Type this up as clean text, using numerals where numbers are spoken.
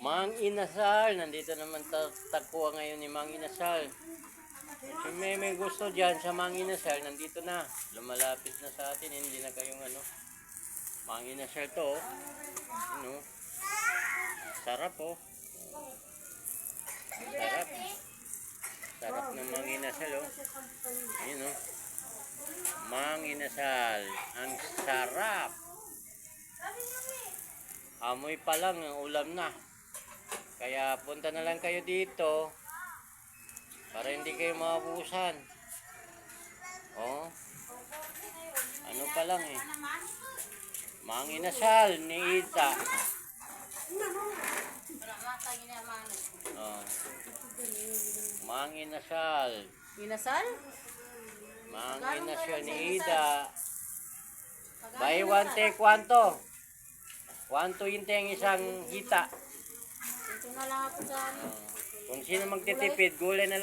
Mang Inasal, nandito naman tagpuan ngayon ni Mang Inasal. Kung may gusto dyan sa Mang Inasal, nandito na. Lumalapit na sa atin, hindi na kayong ano. Mang Inasal to, oh. Ano? Sarap, oh. Sarap. Sarap ng Mang Inasal, oh. Ayun, oh. Mang Inasal. Ang sarap. Amoy pa lang, ang ulam na. Kaya punta na lang kayo dito para hindi kayo maubusan. Oh. Ano pa lang eh. Mang Inasal ni Ita. Oh. Mang Inasal. Inasal? Mang Inasal ni Ida. Buy one take one to. 120 ang isang hita. Ito na lang ako sa ano. Kung sino magtitipid, gulay na